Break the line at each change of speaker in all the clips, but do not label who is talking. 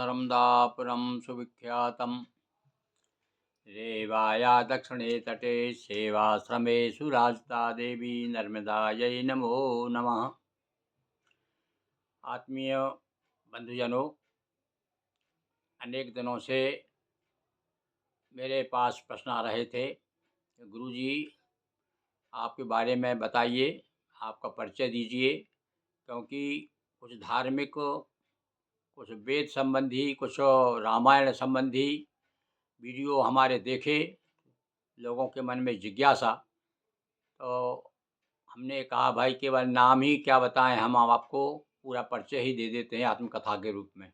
नर्मदापुरं सुविख्यातं रेवाया दक्षिणे तटे सेवाश्रमेषु राजता देवी नर्मदायै नमो नमः। आत्मीय बंधुजनों, अनेक दिनों से मेरे पास प्रश्न आ रहे थे कि गुरुजी आपके बारे में बताइए, आपका परिचय दीजिए, क्योंकि कुछ धार्मिक, कुछ वेद संबंधी, कुछ रामायण संबंधी वीडियो हमारे देखे, लोगों के मन में जिज्ञासा, तो हमने कहा भाई केवल नाम ही क्या बताएं, हम आपको पूरा परिचय ही दे देते हैं आत्मकथा के रूप में।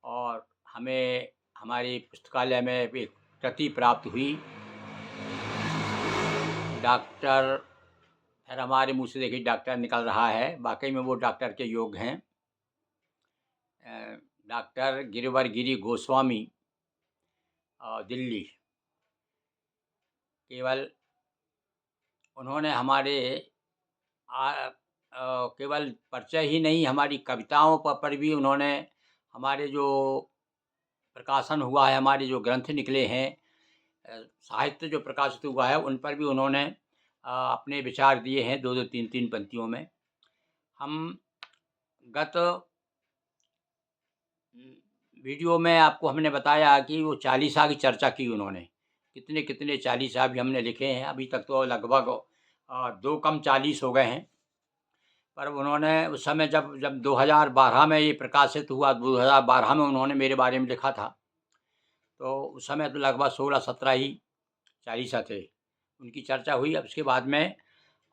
और हमें हमारी पुस्तकालय में एक कृति प्राप्त हुई। डॉक्टर, फिर हमारे मुँह से देखिए डॉक्टर निकल रहा है, वाकई में वो डॉक्टर के योग्य हैं। डॉक्टर गिरिवर गिरी गोस्वामी, दिल्ली। केवल उन्होंने हमारे केवल परिचय ही नहीं, हमारी कविताओं पर भी उन्होंने, हमारे जो प्रकाशन हुआ है, हमारे जो ग्रंथ निकले हैं, साहित्य जो प्रकाशित हुआ है, उन पर भी उन्होंने अपने विचार दिए हैं, 2-2, 3-3 पंक्तियों में। हम गत वीडियो में आपको हमने बताया कि वो चालीसा की चर्चा की उन्होंने, कितने कितने चालीसा भी हमने लिखे हैं। अभी तक तो लगभग 2 कम 40 हो गए हैं। पर उन्होंने उस समय जब 2012 में ये प्रकाशित हुआ, 2012 में उन्होंने मेरे बारे में लिखा था, तो उस समय तो लगभग 16-17 ही चालीसा थे। उनकी चर्चा हुई। अब उसके बाद में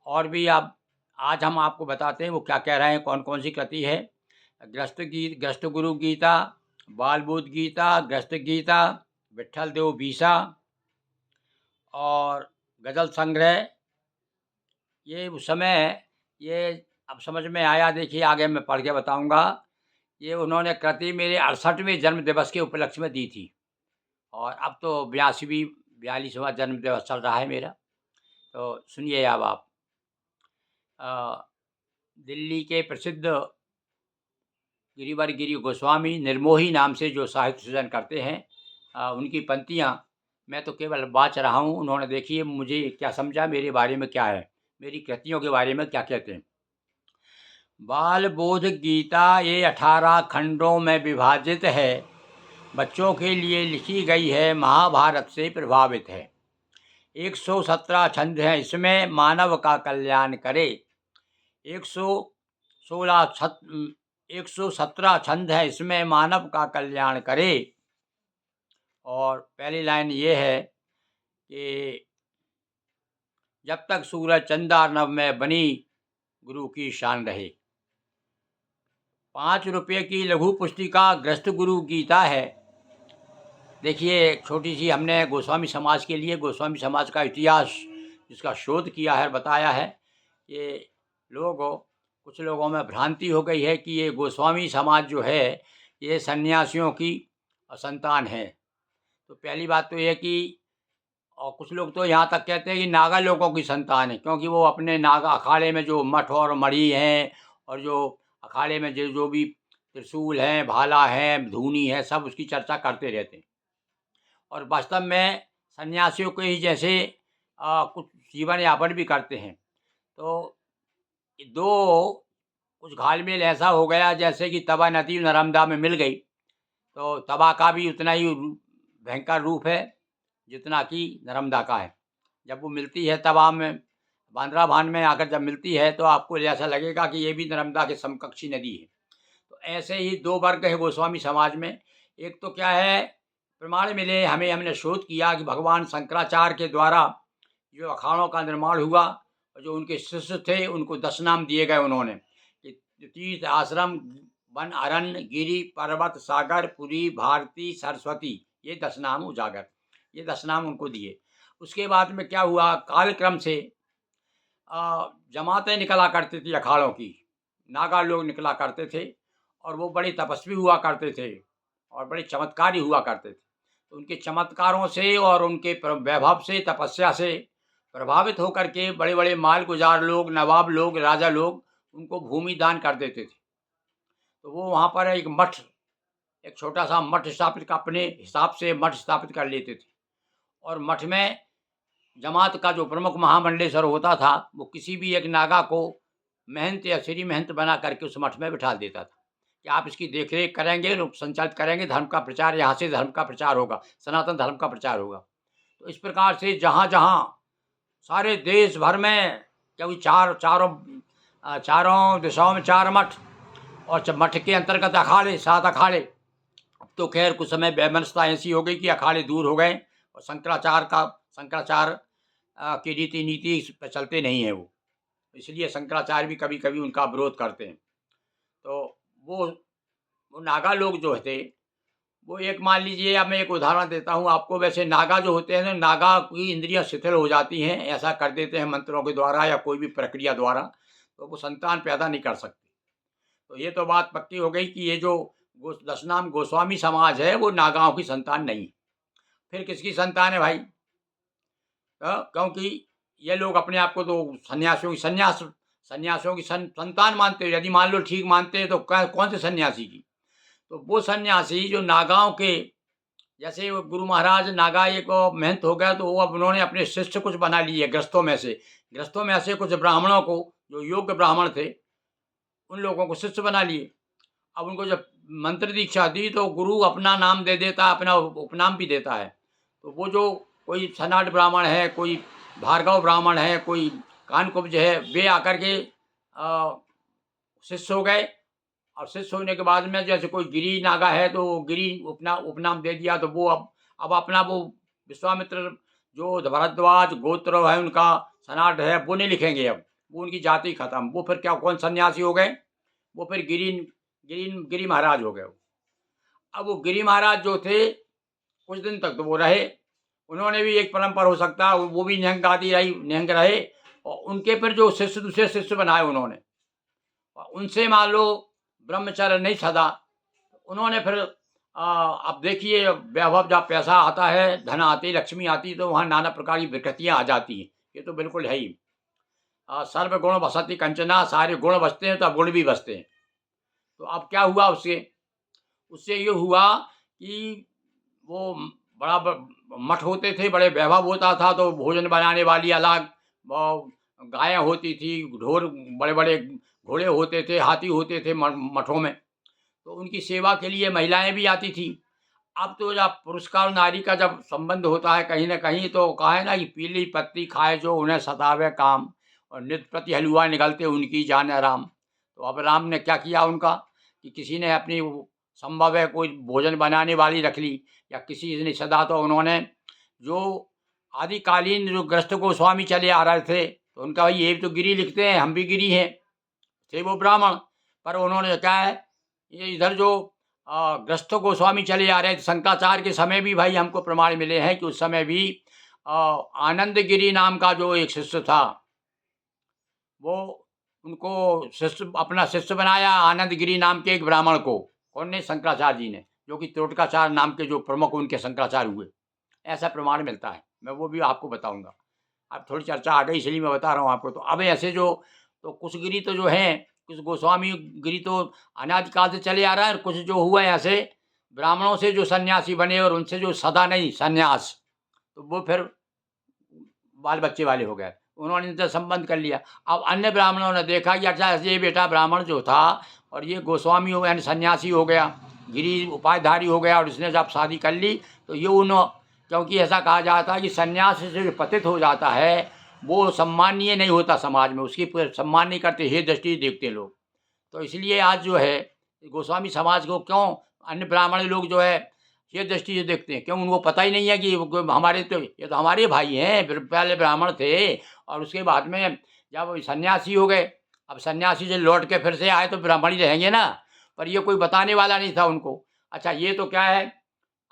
और भी आज हम आपको बताते हैं वो क्या कह रहे हैं, कौन कौन सी कृति है। ग्रस्त गुरु गीता, बाल बोध गीता, ग्रस्त गीता, विट्ठल देव बीसा और गजल संग्रह। ये उस समय, ये अब समझ में आया। देखिए आगे मैं पढ़ के बताऊंगा। ये उन्होंने कृति मेरे 68वें जन्म दिवस के उपलक्ष्य में दी थी, और अब तो 42वां जन्म दिवस चल रहा है मेरा। तो सुनिए अब आप। दिल्ली के प्रसिद्ध गिरिवर गिरी गोस्वामी निर्मोही नाम से जो साहित्य सृजन करते हैं, उनकी पंक्तियाँ मैं तो केवल बाँच रहा हूँ। उन्होंने देखिए मुझे क्या समझा, मेरे बारे में क्या है, मेरी कृतियों के बारे में क्या कहते हैं। बाल बोध गीता ये 18 खंडों में विभाजित है, बच्चों के लिए लिखी गई है, महाभारत से प्रभावित है। 117 छंद हैं इसमें, मानव का कल्याण करे। 117 छंद है इसमें, मानव का कल्याण करे। और पहली लाइन ये है कि जब तक सूरज चंदा नभ में बनी, गुरु की शान रहे। 5 रुपये की लघु पुस्तिका ग्रस्त गुरु गीता है। देखिए छोटी सी हमने गोस्वामी समाज के लिए, गोस्वामी समाज का इतिहास जिसका शोध किया है, बताया है। ये कुछ लोगों में भ्रांति हो गई है कि ये गोस्वामी समाज जो है ये सन्यासियों की संतान है। तो पहली बात तो ये कि, और कुछ लोग तो यहाँ तक कहते हैं कि नागा लोगों की संतान है, क्योंकि वो अपने नागा अखाड़े में जो मठ और मढ़ी हैं, और जो अखाड़े में जो भी त्रिशूल हैं, भाला हैं, धूनी है, सब उसकी चर्चा करते रहते हैं। और वास्तव में सन्यासियों के ही जैसे कुछ जीवन यापन भी करते हैं। तो कुछ घालमेल ऐसा हो गया जैसे कि तवा नदी नर्मदा में मिल गई, तो तवा का भी उतना ही भयंकर रूप है जितना कि नर्मदा का है। जब वो मिलती है तवा में, बांद्राभान में आकर जब मिलती है, तो आपको ऐसा लगेगा कि ये भी नर्मदा के समकक्षी नदी है। तो ऐसे ही 2 वर्ग है गोस्वामी समाज में। एक तो क्या है, प्रमाण मिले हमें, हमने शोध किया कि भगवान शंकराचार्य के द्वारा जो अखाड़ों का निर्माण हुआ, और जो उनके शिष्य थे उनको 10 नाम दिए गए उन्होंने, कि तीर्थ, आश्रम, वन, अरण्य, गिरि, पर्वत, सागर, पुरी, भारती, सरस्वती, ये 10 नाम उजागर, ये 10 नाम उनको दिए। उसके बाद में क्या हुआ, कालक्रम से जमातें निकला करती थी अखाड़ों की, नागा लोग निकला करते थे, और वो बड़े तपस्वी हुआ करते थे और बड़े चमत्कारी हुआ करते थे। तो उनके चमत्कारों से और उनके वैभव से, तपस्या से प्रभावित होकर के बड़े बड़े मालगुजार लोग, नवाब लोग, राजा लोग उनको भूमि दान कर देते थे। तो वो वहाँ पर एक मठ एक छोटा सा मठ स्थापित का अपने हिसाब से मठ स्थापित कर लेते थे। और मठ में जमात का जो प्रमुख महामंडलेश्वर होता था, वो किसी भी एक नागा को महंत या श्री महंत बना करके उस मठ में बिठा देता था कि आप इसकी देख-रेख करेंगे, लोग संचालित करेंगे, धर्म का प्रचार यहाँ से धर्म का प्रचार होगा, सनातन धर्म का प्रचार होगा। तो इस प्रकार से जहाँ-जहाँ सारे देश भर में, क्योंकि चारों दिशाओं में 4 मठ और मठ के अंतर्गत अखाड़े, 7 अखाड़े। अब तो खैर कुछ समय वैमनस्यता ऐसी हो गई कि अखाड़े दूर हो गए और शंकराचार्य की रीति नीति इस पे चलते नहीं हैं वो, इसलिए शंकराचार्य भी कभी-कभी उनका विरोध करते हैं। तो वो नागा लोग जो थे, वो एक मान लीजिए, अब मैं एक उदाहरण देता हूँ आपको। वैसे नागा जो होते हैं ना, नागा की इंद्रियां शिथिल हो जाती हैं, ऐसा कर देते हैं मंत्रों के द्वारा या कोई भी प्रक्रिया द्वारा, तो वो संतान पैदा नहीं कर सकते। तो ये तो बात पक्की हो गई कि ये जो दशनाम गोस्वामी समाज है, वो नागाओं की संतान नहीं। फिर किसकी संतान है भाई? क्योंकि ये लोग अपने आप को तो सन्यासियों की संतान मानते हैं। यदि मान लो ठीक मानते हैं तो कौन से सन्यासी की? तो वो सन्यासी जो नागाओं के, जैसे वो गुरु महाराज नागा एक महंत हो गया, तो वो अब उन्होंने अपने शिष्य कुछ बना लिए गृहस्थों में से कुछ ब्राह्मणों को, जो योग्य ब्राह्मण थे, उन लोगों को शिष्य बना लिए। अब उनको जब मंत्र दीक्षा दी तो गुरु अपना नाम दे देता है, अपना उपनाम भी देता है। तो वो जो कोई सनाट ब्राह्मण है, कोई भार्गव ब्राह्मण है, कोई कानकुब्ज है, वे आकर के शिष्य हो गए। और शिष्य होने के बाद में जैसे कोई गिरी नागा है तो गिरी उपनाम दे दिया। तो वो अब अपना वो विश्वामित्र जो भरद्वाज गोत्र है उनका सनाट है, वो नहीं लिखेंगे। अब वो उनकी जाति खत्म। वो फिर क्या, कौन सन्यासी हो गए? वो फिर गिरी महाराज हो गए। अब वो गिरी महाराज जो थे, कुछ दिन तक तो वो रहे, उन्होंने भी एक परंपरा हो सकता है, वो भी निहंग आदि निहंग रहे। और उनके फिर जो शिष्य दूसरे शिष्य बनाए उन्होंने, और उनसे मान लो ब्रह्मचर्य नहीं सदा, उन्होंने फिर अब देखिए वैभव, जब पैसा आता है, धन आती, लक्ष्मी आती, तो वहाँ नाना प्रकार की विकृतियाँ आ जाती हैं। ये तो बिल्कुल है ही। सर्वगुण बसति कंचना, सारे गुण बसते हैं तो अब गुण भी बसते हैं। तो अब क्या हुआ उससे ये हुआ कि वो बड़ा मठ होते थे, बड़े वैभव होता था, तो भोजन बनाने वाली अलग, गायें होती थी, ढोर, बड़े बड़े घोड़े होते थे, हाथी होते थे मठों में, तो उनकी सेवा के लिए महिलाएं भी आती थी। अब तो जब पुरुषकार नारी का जब संबंध होता है कहीं ना कहीं, तो कहा है ना कि पीली पत्ती खाए जो उन्हें सतावे काम, और नित्य प्रति हलवा निकलते उनकी जाने राम। तो अब राम ने क्या किया उनका, कि किसी ने अपनी संभव है कोई भोजन बनाने वाली रख ली, या किसी ने सदा, तो उन्होंने जो आदिकालीन जो गृहस्थ गोस्वामी चले आ रहे थे, तो उनका भाई ये तो गिरी लिखते हैं, हम भी गिरी हैं, थे वो ब्राह्मण। पर उन्होंने क्या है, ये इधर जो गृहस्थ गोस्वामी चले आ रहे थे, शंकराचार्य के समय भी भाई हमको प्रमाण मिले हैं कि उस समय भी आनंद गिरी नाम का जो एक शिष्य था, वो उनको अपना शिष्य बनाया, आनंद गिरी नाम के एक ब्राह्मण को। कौन ने? शंकराचार्य जी ने, जो कि त्रोटकाचार्य नाम के जो प्रमुख उनके शंकराचार्य हुए। ऐसा प्रमाण मिलता है, मैं वो भी आपको बताऊंगा। अब थोड़ी चर्चा आ गई इसलिए मैं बता रहा हूँ आपको। तो अब ऐसे जो, तो कुछ गिरी तो जो हैं, कुछ गोस्वामी गिरी तो अनादिकाल से चले आ रहा है, और कुछ जो हुआ है ऐसे ब्राह्मणों से जो सन्यासी बने, और उनसे जो सदा नहीं सन्यास, तो वो फिर बाल बच्चे वाले हो गए, उन्होंने इनसे संबंध कर लिया। अब अन्य ब्राह्मणों ने देखा कि अच्छा, ये बेटा ब्राह्मण जो था और ये गोस्वामी हो, यानी सन्यासी हो गया, गिरी उपायधारी हो गया, और इसने जब शादी कर ली तो ये क्योंकि ऐसा कहा जाता है कि सन्यास से जो पतित हो जाता है वो सम्मानीय नहीं होता समाज में, उसकी सम्मान नहीं करते, हे दृष्टि देखते लोग। तो इसलिए आज जो है गोस्वामी समाज को क्यों अन्य ब्राह्मण लोग जो है ये दृष्टि से देखते हैं? क्यों? उनको पता ही नहीं है कि हमारे, तो ये तो हमारे भाई हैं, पहले ब्राह्मण थे और उसके बाद में जब सन्यासी हो गए, अब सन्यासी से लौट के फिर से आए तो ब्राह्मण ही रहेंगे ना। पर ये कोई बताने वाला नहीं था उनको। अच्छा, ये तो क्या है,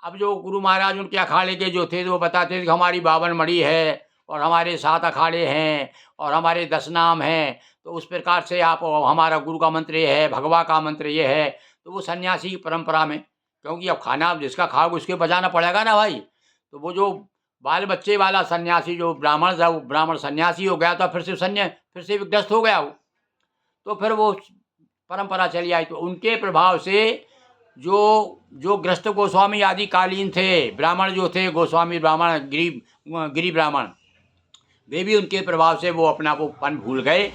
अब जो गुरु महाराज उनके अखाड़े के जो थे, तो वो बताते थे कि हमारी 52 मणि है और हमारे 7 अखाड़े हैं और हमारे 10 नाम हैं, तो उस प्रकार से आप, हमारा गुरु का मंत्र ये है, भगवा का मंत्र ये है। तो वो सन्यासी की परंपरा में, क्योंकि अब खाना जिसका खाओगे उसके बजाना पड़ेगा ना भाई। तो वो जो बाल बच्चे वाला सन्यासी जो ब्राह्मण था, वो ब्राह्मण सन्यासी हो गया, तो फिर से विग्रस्त हो गया वो। तो फिर वो परंपरा चली आई। तो उनके प्रभाव से जो जो गृहस्थ गोस्वामी आदि कालीन थे, ब्राह्मण जो थे, गोस्वामी ब्राह्मण, गिरी ब्राह्मण, वे भी उनके प्रभाव से वो अपना वो पन भूल गए।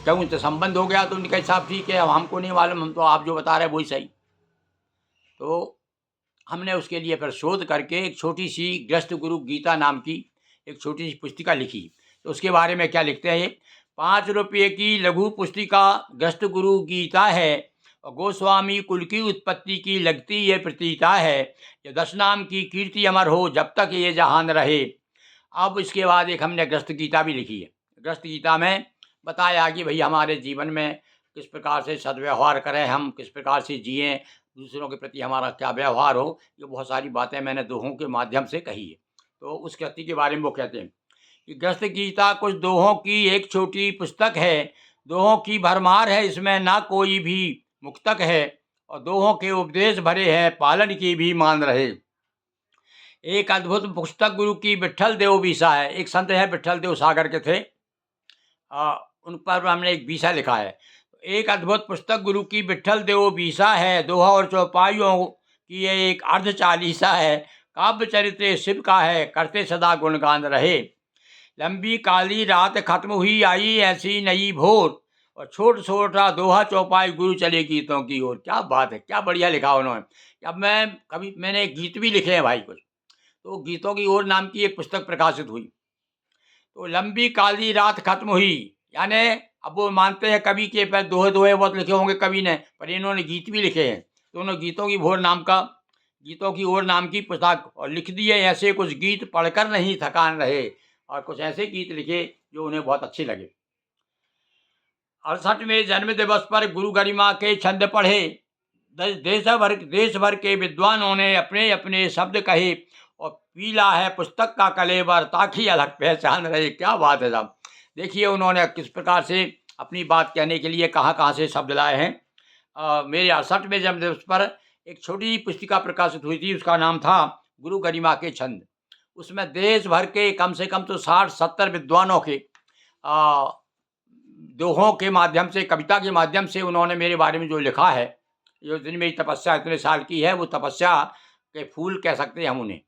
क्यों? उनसे संबंध हो गया तो उनका हिसाब ठीक है, अब हमको नहीं मालूम, हम तो आप जो बता रहे हैं वही सही। तो हमने उसके लिए फिर शोध करके एक छोटी सी गृहस्थ गुरु गीता नाम की एक छोटी सी पुस्तिका लिखी। तो उसके बारे में क्या लिखते हैं ये, 5 रुपये की लघु पुस्तिका गृहस्थ गुरु गीता है, और गोस्वामी कुल की उत्पत्ति की लगती ये प्रतीता है, ये 10 नाम की कीर्ति अमर हो जब तक ये जहान रहे। अब इसके बाद एक हमने गृहस्थ गीता भी लिखी है। गृहस्थ गीता में बताया कि भाई हमारे जीवन में किस प्रकार से सद्व्यवहार करें, हम किस प्रकार से जिएं, दूसरों के प्रति हमारा क्या व्यवहार हो, ये बहुत सारी बातें मैंने दोहों के माध्यम से कही है। तो उस कृति के बारे में वो कहते हैं कि गृहस्थ गीता कुछ दोहों की एक छोटी पुस्तक है, दोहों की भरमार है, इसमें ना कोई भी मुक्तक है, और दोहों के उपदेश भरे हैं, पालन की भी मान रहे। एक अद्भुत पुस्तक गुरु की विट्ठल देव बीसा है। एक संत है विट्ठल देव सागर के थे, उन पर हमने एक बीसा लिखा है। एक अद्भुत पुस्तक गुरु की विट्ठल देव बीसा है, दोहा और चौपाइयों की ये एक अर्ध चालीसा है, काव्य चरित्र शिव का है, करते सदा गुणगान रहे। लंबी काली रात खत्म हुई, आई ऐसी नई भोर, और छोट छोटा दोहा चौपाई गुरु चले गीतों की ओर। क्या बात है, क्या बढ़िया लिखा उन्होंने। अब मैंने गीत भी लिखे हैं भाई कुछ, तो गीतों की ओर नाम की एक पुस्तक प्रकाशित हुई। तो लंबी काली रात खत्म हुई, यानी अब वो मानते हैं कवि के पर दोहे दोहे बहुत लिखे होंगे कवि ने, पर इन्होंने गीत भी लिखे हैं। तो उन्होंने गीतों की ओर नाम की पुस्तक और लिख दिए ऐसे कुछ गीत, पढ़कर नहीं थकान रहे, और कुछ ऐसे गीत लिखे जो उन्हें बहुत अच्छे लगे। 68वें जन्म दिवस पर गुरु गरिमा के छंद पढ़े, देश भर के विद्वानों ने अपने अपने शब्द कहे, और पीला है पुस्तक का कलेवर ताकि अलग पहचान रहे। क्या बात है साहब, देखिए उन्होंने किस प्रकार से अपनी बात कहने के लिए कहाँ कहाँ से शब्द लाए हैं। मेरे 68वें जन्म दिवस पर एक छोटी पुस्तिका प्रकाशित हुई थी, उसका नाम था गुरु गरिमा के छंद। उसमें देश भर के कम से कम तो 60-70 विद्वानों के दोहों के माध्यम से, कविता के माध्यम से उन्होंने मेरे बारे में जो लिखा है, जो दिन मेरी तपस्या इतने साल की है, वो तपस्या के फूल कह सकते हैं हम उन्हें।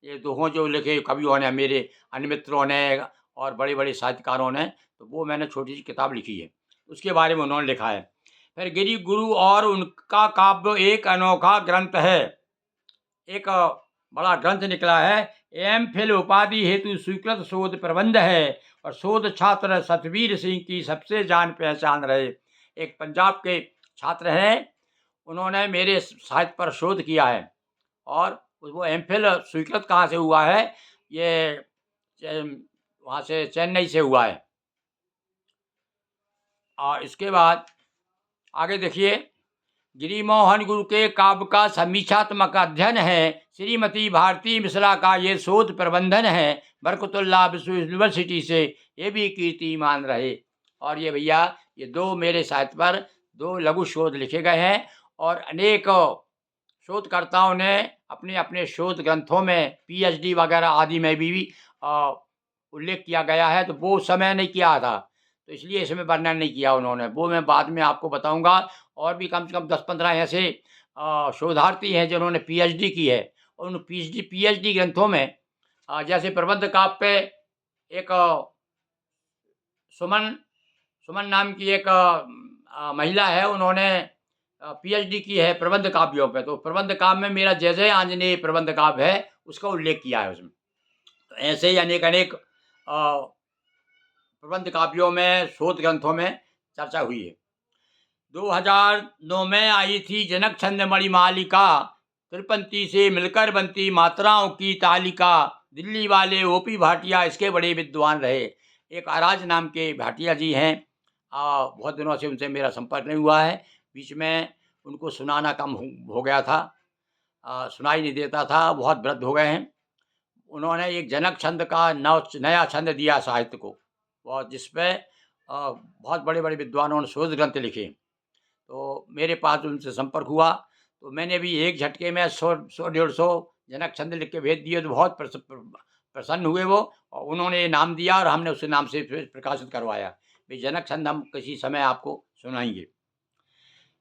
ये दोहों जो लिखे कवियों ने, मेरे अन्य मित्रों ने और बड़े बड़े साहित्यकारों ने, तो वो मैंने छोटी सी किताब लिखी है, उसके बारे में उन्होंने लिखा है। फिर गिरी गुरु और उनका काव्य एक अनोखा ग्रंथ है, एक बड़ा ग्रंथ निकला है। एम.फिल उपाधि हेतु स्वीकृत शोध प्रबंध है, और शोध छात्र सतवीर सिंह की सबसे जान पहचान रहे। एक पंजाब के छात्र हैं, उन्होंने मेरे साहित्य पर शोध किया है, और वो एम.फिल स्वीकृत कहाँ से हुआ है, ये वहाँ से चेन्नई से हुआ है। और इसके बाद आगे देखिए, गिरिमोहन गुरु के काव्य का समीक्षात्मक अध्ययन है, श्रीमती भारती मिश्रा का ये शोध प्रबंधन है, बरकतुल्लाह विश्व यूनिवर्सिटी से ये भी कीर्ति मान रहे। और ये भैया ये दो मेरे साहित्य पर 2 लघु शोध लिखे गए हैं, और अनेक शोधकर्ताओं ने अपने अपने शोध ग्रंथों में पीएचडी वगैरह आदि में भी उल्लेख किया गया है। तो वो समय नहीं किया था, तो इसलिए इसमें वर्णन नहीं किया उन्होंने, वो मैं बाद में आपको बताऊंगा। और भी कम से कम 10-15 ऐसे शोधार्थी हैं जिन्होंने पीएचडी की है, और उन पीएचडी ग्रंथों में जैसे प्रबंध काव्य पे एक सुमन नाम की एक महिला है, उन्होंने पीएचडी की है प्रबंध काव्यों पे। तो प्रबंध काव्य में मेरा जय जय आंजनेय प्रबंध काव्य है, उसका उल्लेख किया है उसमें। तो ऐसे ही अनेक प्रबंध काव्यों में, शोध ग्रंथों में चर्चा हुई है। 2009 में आई थी जनक छंद मणिमालिका, त्रिपंथी से मिलकर बनती मात्राओं की तालिका, दिल्ली वाले ओपी भाटिया इसके बड़े विद्वान रहे। एक आराज नाम के भाटिया जी हैं, बहुत दिनों से उनसे मेरा संपर्क नहीं हुआ है, बीच में उनको सुनाना कम हो गया था, सुनाई नहीं देता था, बहुत वृद्ध हो गए हैं। उन्होंने एक जनक छंद का नया छंद दिया साहित्य को, और जिसपे बहुत बड़े बड़े विद्वानों ने शोध ग्रंथ लिखे। तो मेरे पास उनसे संपर्क हुआ, तो मैंने भी एक झटके में 100-150 जनक छंद लिख के भेज दिए। तो बहुत प्रसन्न हुए वो, और उन्होंने नाम दिया, और हमने उस नाम से प्रकाशित करवाया। भाई जनक छंद हम किसी समय आपको सुनाएंगे।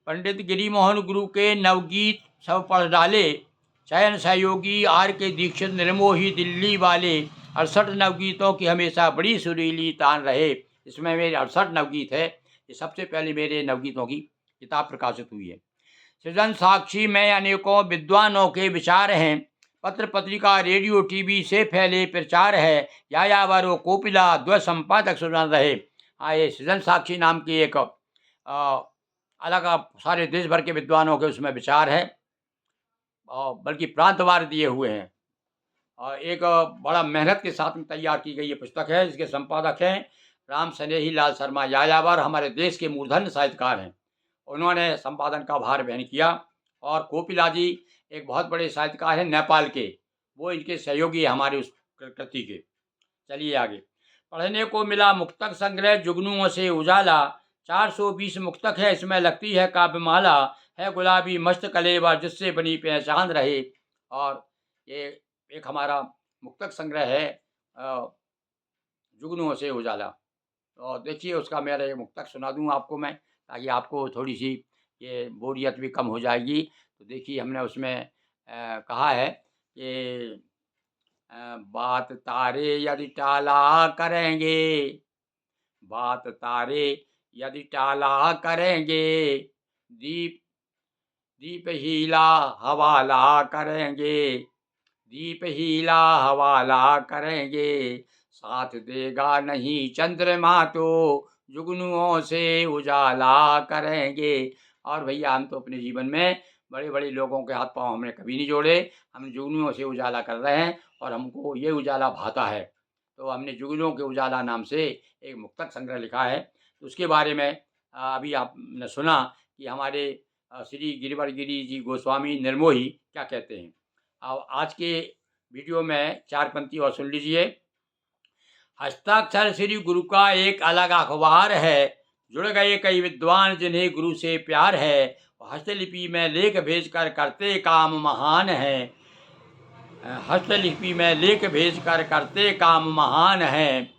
पंडित गिरिमोहन गुरु के नवगीत सब पढ़ डाले, चयन सहयोगी आर के दीक्षित निर्मोही दिल्ली वाले, 68 नवगीतों की हमेशा बड़ी सुरीली तान रहे। इसमें मेरे 68 नवगीत है। ये सबसे पहले मेरे नवगीतों की किताब प्रकाशित हुई है। सृजन साक्षी में अनेकों विद्वानों के विचार हैं, पत्र पत्रिका रेडियो टीवी से फैले प्रचार है, यायावरो कोपिला द्व संपादक सुनन रहे। हाँ, ये सृजन साक्षी नाम की एक अलग सारे देश भर के विद्वानों के उसमें विचार है, और बल्कि प्रांतवार दिए हुए हैं, और एक बड़ा मेहनत के साथ में तैयार की गई ये पुस्तक है। इसके संपादक हैं राम स्नेही लाल शर्मा यायावर, हमारे देश के मूर्धन्य साहित्यकार हैं। उन्होंने संपादन का भार वहन किया। और कोपिला जी एक बहुत बड़े साहित्यकार हैं नेपाल के, वो इनके सहयोगी हैं हमारे उस कृति के। चलिए आगे। पढ़ने को मिला मुक्तक संग्रह जुगनुओं से उजाला, 420 मुक्तक है इसमें लगती है काव्यमाला, है गुलाबी मस्त कलेवा जिससे बनी पहचान रहे। और ये एक हमारा मुक्तक संग्रह है जुगनुओं से उजाला। और देखिए उसका मेरा एक मुक्तक सुना दूँ आपको मैं, ताकि आपको थोड़ी सी ये बोरियत भी कम हो जाएगी। तो देखिए हमने उसमें कहा है कि बात तारे यदि टाला करेंगे, बात तारे यदि टाला करेंगे, दीप दीप हीला हवाला करेंगे, दीप हीला हवाला करेंगे, साथ देगा नहीं चंद्रमा तो जुगनुओं से उजाला करेंगे। और भैया हम तो अपने जीवन में बड़े बड़े लोगों के हाथ पांव हमने कभी नहीं जोड़े, हम जुगनुओं से उजाला कर रहे हैं और हमको ये उजाला भाता है। तो हमने जुगनुओं के उजाला नाम से एक मुक्तक संग्रह लिखा है। तो उसके बारे में अभी आपने सुना कि हमारे श्री गिरिवर गिरी जी गोस्वामी निर्मोही क्या कहते हैं। अब आज के वीडियो में 4 पंक्ति और सुन लीजिए। हस्ताक्षर श्री गुरु का एक अलग अखबार है, जुड़ गए कई विद्वान जिन्हें गुरु से प्यार है, हस्तलिपि में लेख भेजकर करते काम महान है, हस्तलिपि में लेख भेजकर करते काम महान है,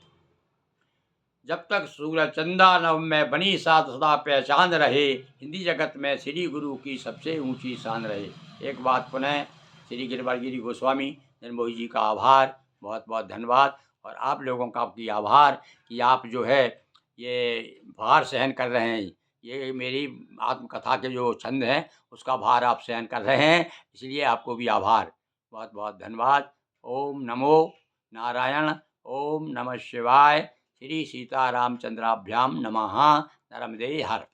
जब तक सूरज चंदा नव में बनी साथ सदा पहचान रहे, हिंदी जगत में श्री गुरु की सबसे ऊंची शान रहे। एक बात पुनः श्री गिरिवर गिरी गोस्वामी निर्मोही जी का आभार, बहुत बहुत धन्यवाद। और आप लोगों का भी आभार कि आप जो है ये भार सहन कर रहे हैं, ये मेरी आत्मकथा के जो छंद हैं उसका भार आप सहन कर रहे हैं, इसलिए आपको भी आभार, बहुत बहुत धन्यवाद। ओम नमो नारायण, ओम नमः शिवाय, श्री सीतारामचंद्राभ्याम नमः। नर्मदे हर।